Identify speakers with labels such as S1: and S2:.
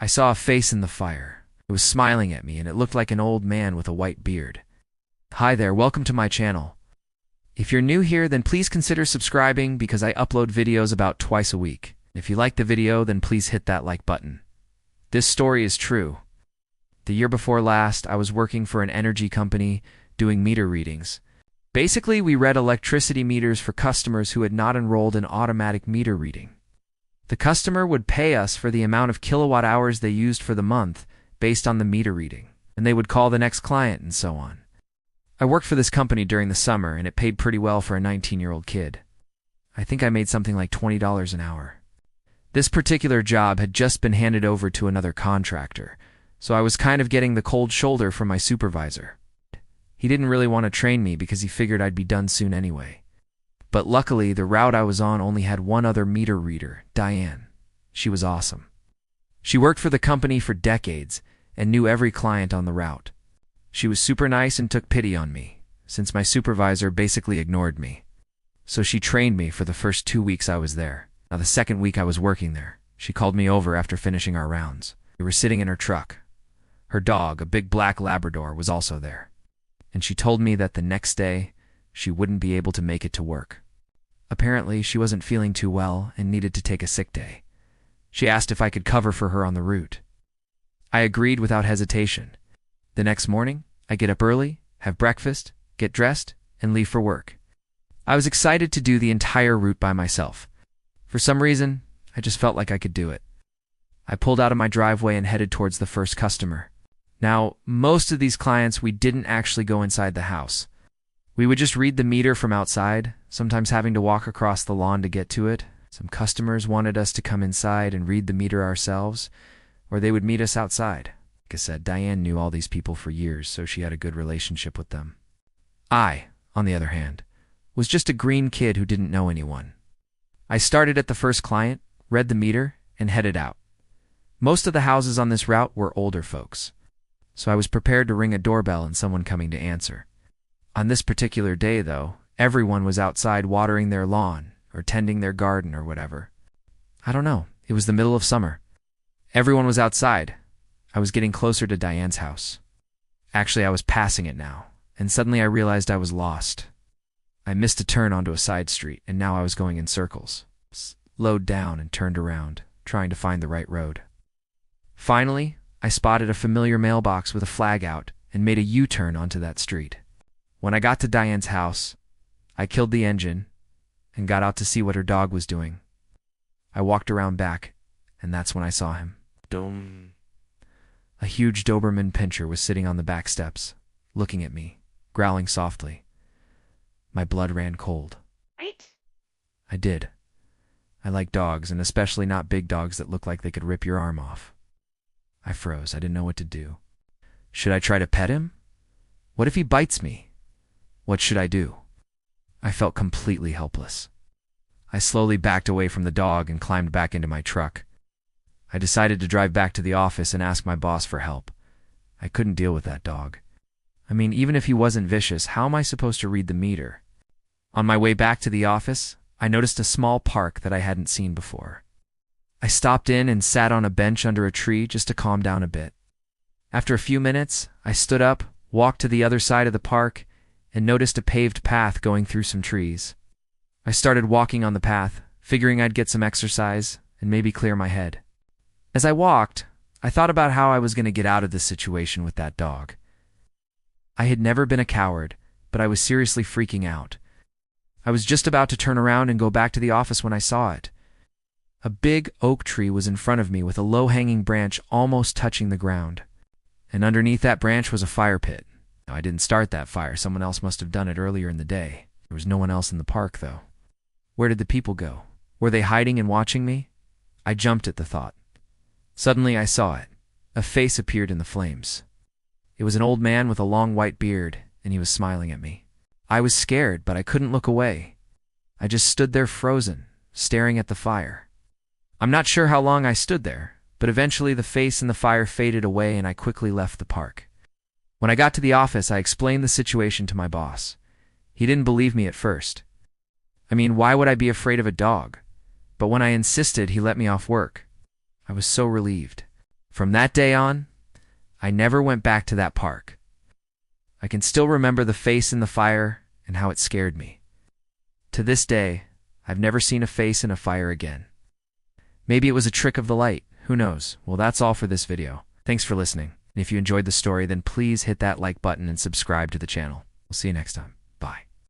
S1: I saw a face in the fire. It was smiling at me, and it looked like an old man with a white beard. Hi there, welcome to my channel. If you're new here, then please consider subscribing because I upload videos about twice a week. If you like the video, then please hit that like button. This story is true. The year before last, I was working for an energy company doing meter readings. Basically, we read electricity meters for customers who had not enrolled in automatic meter reading. The customer would pay us for the amount of kilowatt hours they used for the month based on the meter reading, and they would call the next client and so on. I worked for this company during the summer, and it paid pretty well for a 19-year-old kid. I think I made something like $20 an hour. This particular job had just been handed over to another contractor, so I was kind of getting the cold shoulder from my supervisor. He didn't really want to train me because he figured I'd be done soon anyway. But luckily, the route I was on only had one other meter reader, Diane. She was awesome. She worked for the company for decades and knew every client on the route. She was super nice and took pity on me, since my supervisor basically ignored me. So she trained me for the first 2 weeks I was there. Now the second week I was working there, she called me over after finishing our rounds. We were sitting in her truck. Her dog, a big black Labrador, was also there. And she told me that the next day, she wouldn't be able to make it to work. Apparently, she wasn't feeling too well and needed to take a sick day. She asked if I could cover for her on the route. I agreed without hesitation. The next morning, I get up early, have breakfast, get dressed, and leave for work. I was excited to do the entire route by myself. For some reason, I just felt like I could do it. I pulled out of my driveway and headed towards the first customer. Now, most of these clients, we didn't actually go inside the house. We would just read the meter from outside, sometimes having to walk across the lawn to get to it. Some customers wanted us to come inside and read the meter ourselves, or they would meet us outside. Like I said, Diane knew all these people for years, so she had a good relationship with them. I, on the other hand, was just a green kid who didn't know anyone. I started at the first client, read the meter, and headed out. Most of the houses on this route were older folks, so I was prepared to ring a doorbell and someone coming to answer. On this particular day, though, everyone was outside watering their lawn or tending their garden or whatever. I don't know, it was the middle of summer. Everyone was outside. I was getting closer to Diane's house. Actually, I was passing it now, and suddenly I realized I was lost. I missed a turn onto a side street, and now I was going in circles. Slowed down and turned around, trying to find the right road. Finally, I spotted a familiar mailbox with a flag out and made a U-turn onto that street. When I got to Diane's house, I killed the engine and got out to see what her dog was doing. I walked around back, and that's when I saw him. Dum. A huge Doberman Pinscher was sitting on the back steps, looking at me, growling softly. My blood ran cold.
S2: Right?
S1: I did. I like dogs, and especially not big dogs that look like they could rip your arm off. I froze. I didn't know what to do. Should I try to pet him? What if he bites me? What should I do? I felt completely helpless. I slowly backed away from the dog and climbed back into my truck. I decided to drive back to the office and ask my boss for help. I couldn't deal with that dog. I mean, even if he wasn't vicious, how am I supposed to read the meter? On my way back to the office, I noticed a small park that I hadn't seen before. I stopped in and sat on a bench under a tree just to calm down a bit. After a few minutes, I stood up, walked to the other side of the park, and noticed a paved path going through some trees. I started walking on the path, figuring I'd get some exercise and maybe clear my head. As I walked, I thought about how I was going to get out of this situation with that dog. I had never been a coward, but I was seriously freaking out. I was just about to turn around and go back to the office when I saw it. A big oak tree was in front of me with a low-hanging branch almost touching the ground. And underneath that branch was a fire pit. Now, I didn't start that fire. Someone else must have done it earlier in the day. There was no one else in the park, though. Where did the people go? Were they hiding and watching me? I jumped at the thought. Suddenly I saw it. A face appeared in the flames. It was an old man with a long white beard, and he was smiling at me. I was scared, but I couldn't look away. I just stood there frozen, staring at the fire. I'm not sure how long I stood there, but eventually the face in the fire faded away and I quickly left the park. When I got to the office, I explained the situation to my boss. He didn't believe me at first. I mean, why would I be afraid of a dog? But when I insisted, he let me off work. I was so relieved. From that day on, I never went back to that park. I can still remember the face in the fire and how it scared me. To this day, I've never seen a face in a fire again. Maybe it was a trick of the light. Who knows? Well, that's all for this video. Thanks for listening. And if you enjoyed the story, then please hit that like button and subscribe to the channel. We'll see you next time.